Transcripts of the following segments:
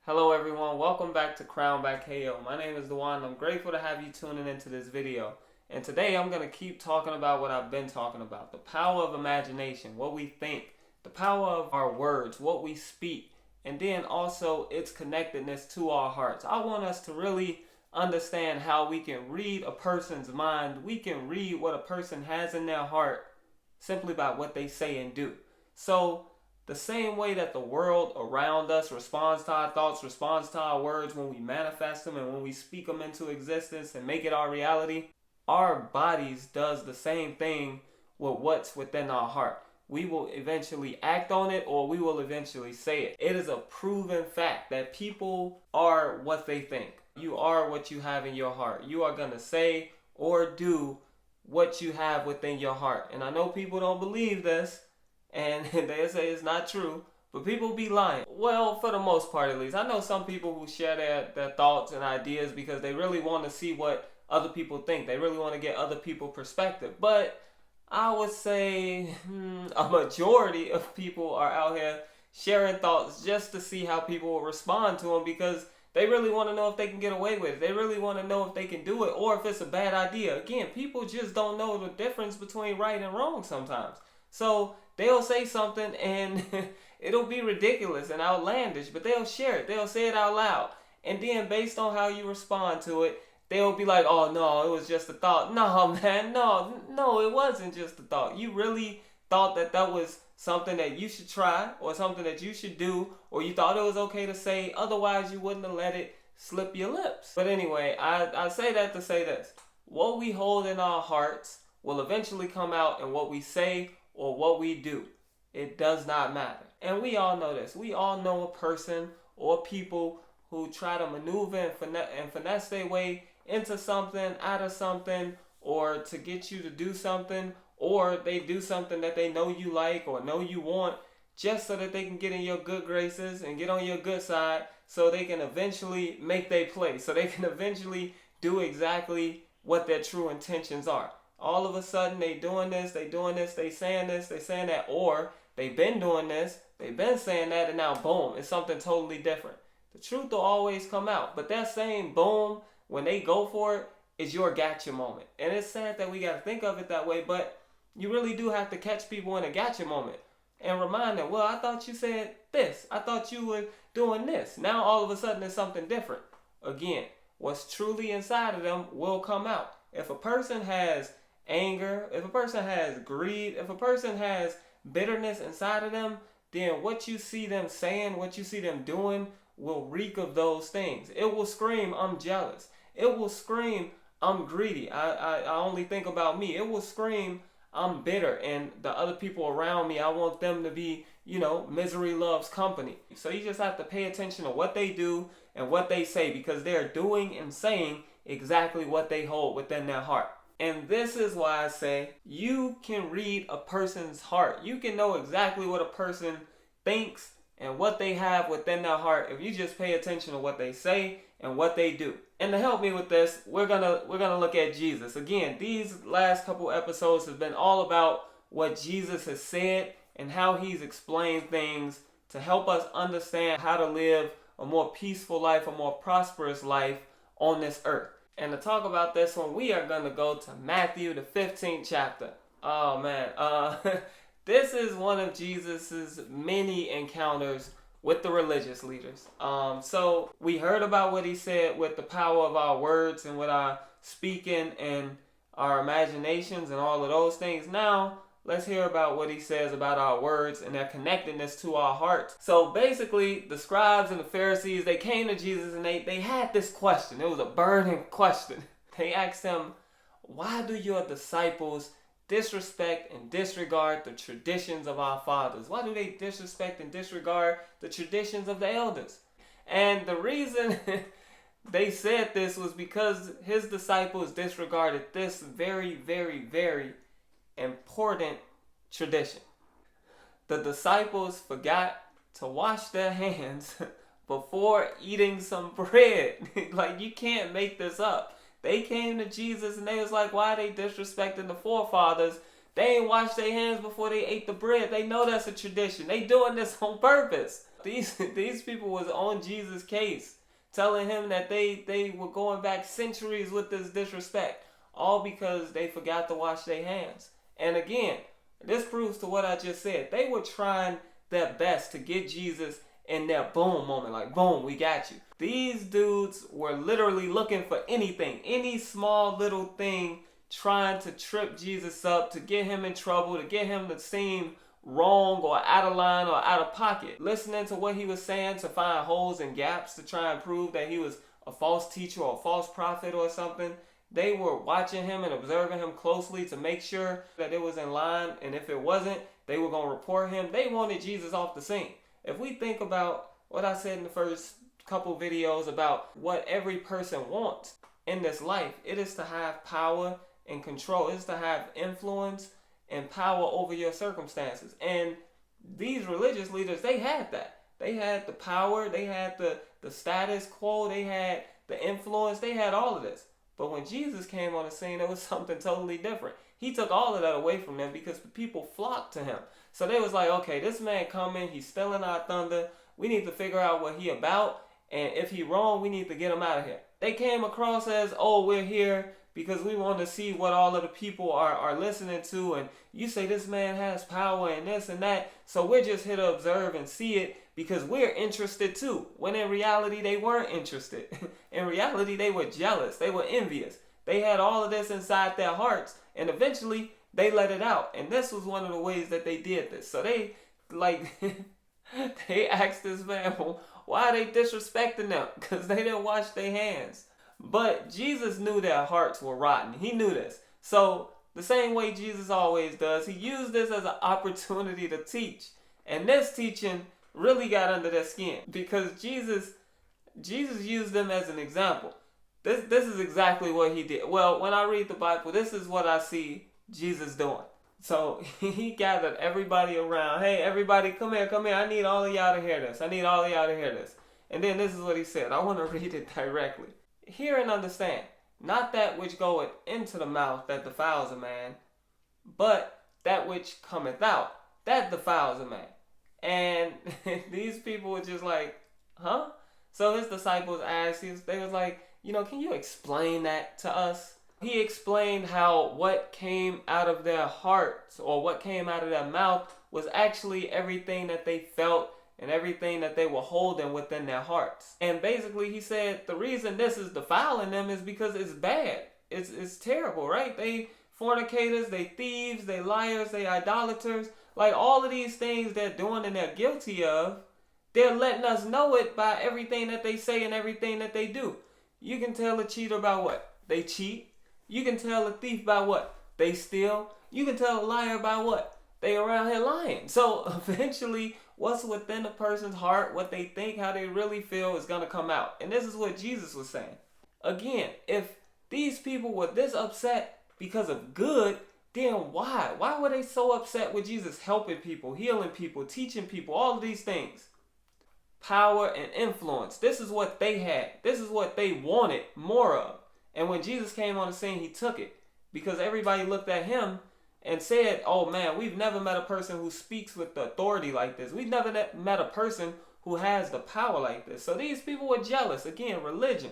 Hello everyone, welcome back to Crown Back KO. My name is Dewan. I'm grateful to have you tuning into this video. And today I'm going to keep talking about what I've been talking about. The power of imagination, what we think, the power of our words, what we speak, and then also its connectedness to our hearts. I want us to really understand how we can read a person's mind. We can read what a person has in their heart simply by what they say and do. So the same way that the world around us responds to our thoughts, responds to our words when we manifest them and when we speak them into existence and make it our reality, our bodies does the same thing with what's within our heart. We will eventually act on it or we will eventually say it. It is a proven fact that people are what they think. You are what you have in your heart. You are going to say or do what you have within your heart. And I know people don't believe this, and they say it's not true, but people be lying. Well, for the most part at least. I know some people who share their thoughts and ideas because they really want to see what other people think. They really want to get other people's perspective. But I would say a majority of people are out here sharing thoughts just to see how people will respond to them because they really want to know if they can get away with it. They really want to know if they can do it or if it's a bad idea. Again, people just don't know the difference between right and wrong sometimes. So they'll say something and it'll be ridiculous and outlandish, but they'll share it. They'll say it out loud. And then based on how you respond to it, they'll be like, oh no, it was just a thought. No, man, no, it wasn't just a thought. You really thought that was something that you should try or something that you should do, or you thought it was okay to say, otherwise you wouldn't have let it slip your lips. But anyway, I say that to say this. What we hold in our hearts will eventually come out in what we say or what we do. It does not matter. And we all know this. We all know a person or people who try to maneuver and finesse their way into something, out of something, or to get you to do something, or they do something that they know you like or know you want just so that they can get in your good graces and get on your good side so they can eventually make their play, so they can eventually do exactly what their true intentions are. All of a sudden they doing this, they saying this, they saying that, or they've been doing this, they've been saying that, and now boom, it's something totally different. The truth will always come out, but that same boom, when they go for it, is your gotcha moment. And it's sad that we got to think of it that way, but you really do have to catch people in a gotcha moment and remind them, well, I thought you said this. I thought you were doing this. Now all of a sudden it's something different. Again, what's truly inside of them will come out. If a person has anger, if a person has greed, if a person has bitterness inside of them, then what you see them saying, what you see them doing will reek of those things. It will scream, I'm jealous. It will scream, I'm greedy. I only think about me. It will scream, I'm bitter, and the other people around me, I want them to be, misery loves company. So you just have to pay attention to what they do and what they say because they're doing and saying exactly what they hold within their heart. And this is why I say you can read a person's heart. You can know exactly what a person thinks and what they have within their heart if you just pay attention to what they say and what they do. And to help me with this, we're gonna look at Jesus. Again, these last couple episodes have been all about what Jesus has said and how he's explained things to help us understand how to live a more peaceful life, a more prosperous life on this earth. And to talk about this one, we are going to go to Matthew, the 15th chapter. Oh, man. This is one of Jesus's many encounters with the religious leaders. So we heard about what he said with the power of our words and with our speaking and our imaginations and all of those things. Now, let's hear about what he says about our words and their connectedness to our hearts. So basically, the scribes and the Pharisees, they came to Jesus and they had this question. It was a burning question. They asked him, why do your disciples disrespect and disregard the traditions of our fathers? Why do they disrespect and disregard the traditions of the elders? And the reason they said this was because his disciples disregarded this very, very, very important tradition. The disciples forgot to wash their hands before eating some bread. Like, you can't make this up. They came to Jesus and they was like, why are they disrespecting the forefathers? They ain't washed their hands before they ate the bread. They know that's a tradition. They doing this on purpose. These people was on Jesus' case, telling him that they were going back centuries with this disrespect, all because they forgot to wash their hands. And again, this proves to what I just said. They were trying their best to get Jesus in that boom moment, like boom, we got you. These dudes were literally looking for anything, any small little thing, trying to trip Jesus up, to get him in trouble, to get him to seem wrong or out of line or out of pocket. Listening to what he was saying to find holes and gaps to try and prove that he was a false teacher or a false prophet or something. They were watching him and observing him closely to make sure that it was in line, and if it wasn't, they were going to report him. They wanted Jesus off the scene. If we think about what I said in the first couple videos about what every person wants in this life, it is to have power and control. It is to have influence and power over your circumstances. And these religious leaders, they had that. They had the power, they had the status quo, they had the influence, they had all of this. But when Jesus came on the scene, it was something totally different. He took all of that away from them because the people flocked to him. So they was like, okay, this man coming, he's stealing our thunder. We need to figure out what he about. And if he wrong, we need to get him out of here. They came across as, oh, we're here because we want to see what all of the people are listening to. And you say this man has power and this and that. So we're just here to observe and see it because we're interested too. When in reality, they weren't interested. In reality, they were jealous. They were envious. They had all of this inside their hearts. And eventually, they let it out. And this was one of the ways that they did this. So they, they asked this man, well, why are they disrespecting them? Because they didn't wash their hands. But Jesus knew their hearts were rotten. He knew this. So the same way Jesus always does, he used this as an opportunity to teach. And this teaching really got under their skin because Jesus used them as an example. This is exactly what he did. Well, when I read the Bible, this is what I see Jesus doing. So he gathered everybody around. Hey, everybody, come here. I need all of y'all to hear this. And then this is what he said. I want to read it directly. Hear and understand, not that which goeth into the mouth that defiles a man, but that which cometh out, that defiles a man. And these people were just like, huh? So his disciples asked, they was like, can you explain that to us? He explained how what came out of their hearts or what came out of their mouth was actually everything that they felt and everything that they were holding within their hearts. And basically he said the reason this is defiling them is because it's bad. It's terrible, right? They fornicators, they thieves, they liars, they idolaters. Like all of these things they're doing and they're guilty of, they're letting us know it by everything that they say and everything that they do. You can tell a cheater by what? They cheat. You can tell a thief by what? They steal. You can tell a liar by what? They around here lying. So eventually, what's within a person's heart, what they think, how they really feel is going to come out. And this is what Jesus was saying. Again, if these people were this upset because of good, then why? Why were they so upset with Jesus helping people, healing people, teaching people, all of these things? Power and influence. This is what they had. This is what they wanted more of. And when Jesus came on the scene, he took it. Because everybody looked at him and said, oh man, we've never met a person who speaks with the authority like this. We've never met a person who has the power like this. So these people were jealous. Again, religion.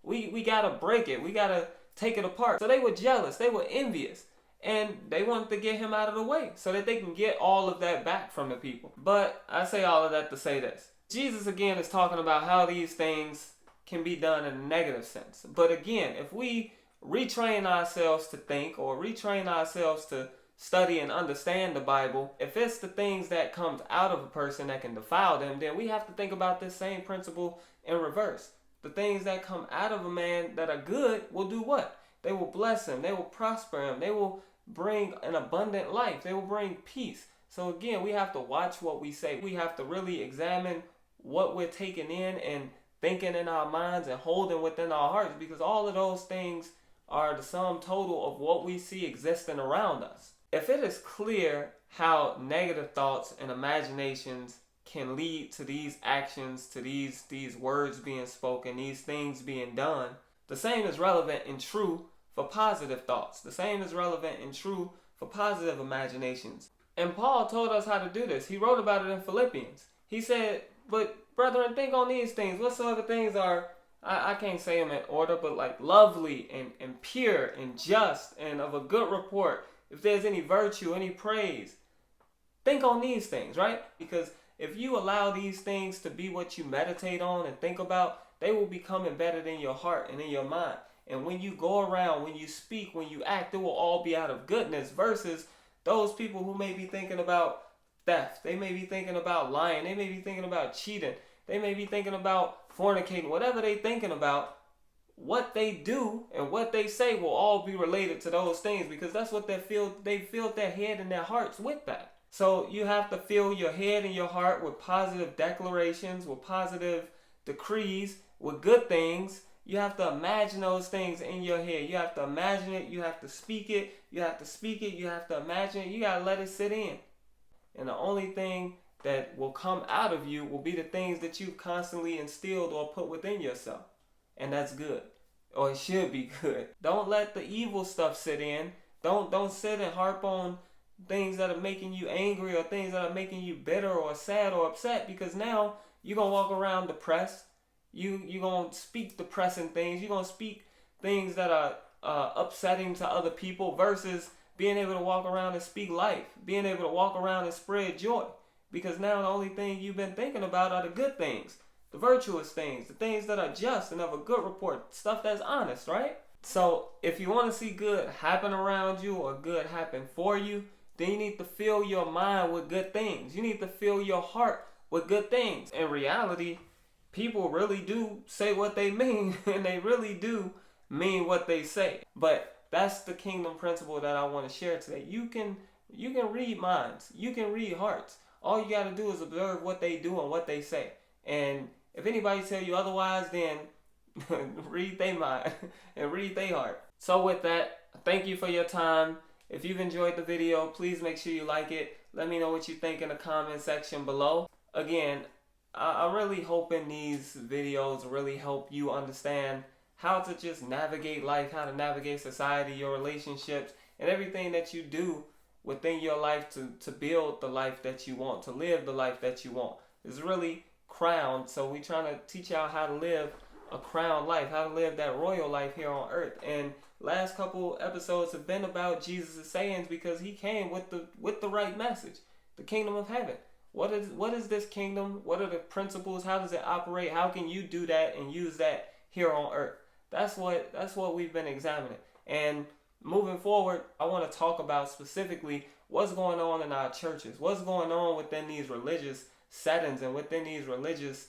We got to break it. We got to take it apart. So they were jealous. They were envious. And they wanted to get him out of the way so that they can get all of that back from the people. But I say all of that to say this. Jesus, again, is talking about how these things can be done in a negative sense. But again, if we retrain ourselves to think or retrain ourselves to study and understand the Bible, if it's the things that comes out of a person that can defile them, then we have to think about this same principle in reverse. The things that come out of a man that are good will do what? They will bless him. They will prosper him. They will bring an abundant life. They will bring peace. So again, we have to watch what we say. We have to really examine what we're taking in and thinking in our minds and holding within our hearts, because all of those things are the sum total of what we see existing around us. If it is clear how negative thoughts and imaginations can lead to these actions, to these words being spoken, these things being done, the same is relevant and true for positive thoughts. The same is relevant and true for positive imaginations. And Paul told us how to do this. He wrote about it in Philippians. He said, but brethren, think on these things. Whatsoever things are, I can't say them in order, but like lovely and pure and just and of a good report. If there's any virtue, any praise, think on these things, right? Because if you allow these things to be what you meditate on and think about, they will become embedded in your heart and in your mind. And when you go around, when you speak, when you act, it will all be out of goodness versus those people who may be thinking about theft. They may be thinking about lying. They may be thinking about cheating. They may be thinking about fornicating. Whatever they thinking about, what they do and what they say will all be related to those things because that's what they filled their head and their hearts with that. So you have to fill your head and your heart with positive declarations, with positive decrees, with good things. You have to imagine those things in your head. You have to imagine it. You have to speak it. You have to speak it. You have to imagine it. You got to let it sit in. And the only thing that will come out of you will be the things that you've constantly instilled or put within yourself. And that's good. Or it should be good. Don't let the evil stuff sit in. Don't sit and harp on things that are making you angry or things that are making you bitter or sad or upset because now you're going to walk around depressed. You're going to speak depressing things. You're going to speak things that are upsetting to other people versus being able to walk around and speak life. Being able to walk around and spread joy. Because now the only thing you've been thinking about are the good things. The virtuous things. The things that are just and of a good report. Stuff that's honest, right? So if you want to see good happen around you or good happen for you, then you need to fill your mind with good things. You need to fill your heart with good things. In reality, people really do say what they mean and they really do mean what they say. But that's the kingdom principle that I want to share today. You can read minds. You can read hearts. All you got to do is observe what they do and what they say. And if anybody tell you otherwise, then read their mind and read their heart. So with that, thank you for your time. If you've enjoyed the video, please make sure you like it. Let me know what you think in the comment section below. Again, I'm really hoping these videos really help you understand how to just navigate life, how to navigate society, your relationships, and everything that you do within your life to build the life that you want, to live the life that you want. It's really crowned, so we're trying to teach y'all how to live a crowned life, how to live that royal life here on earth. And last couple episodes have been about Jesus' sayings because he came with the right message, the kingdom of heaven. What is this kingdom? What are the principles? How does it operate? How can you do that and use that here on earth? That's what we've been examining. And moving forward, I want to talk about specifically what's going on in our churches, what's going on within these religious settings and within these religious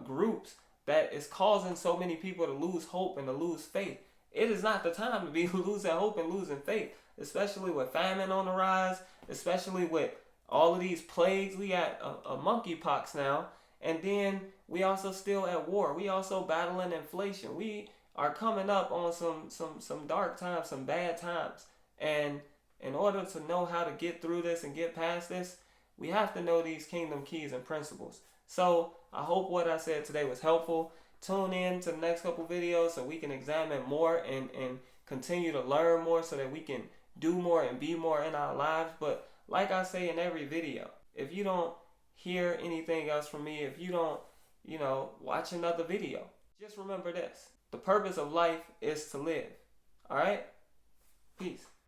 groups that is causing so many people to lose hope and to lose faith. It is not the time to be losing hope and losing faith, especially with famine on the rise, especially with all of these plagues. We got a monkeypox now, and then we also still at war. We also battling inflation. We are coming up on some dark times, some bad times. And in order to know how to get through this and get past this, we have to know these kingdom keys and principles. So I hope what I said today was helpful. Tune in to the next couple videos so we can examine more and continue to learn more so that we can do more and be more in our lives. But like I say in every video, if you don't hear anything else from me, if you don't, watch another video, just remember this. The purpose of life is to live. All right? Peace.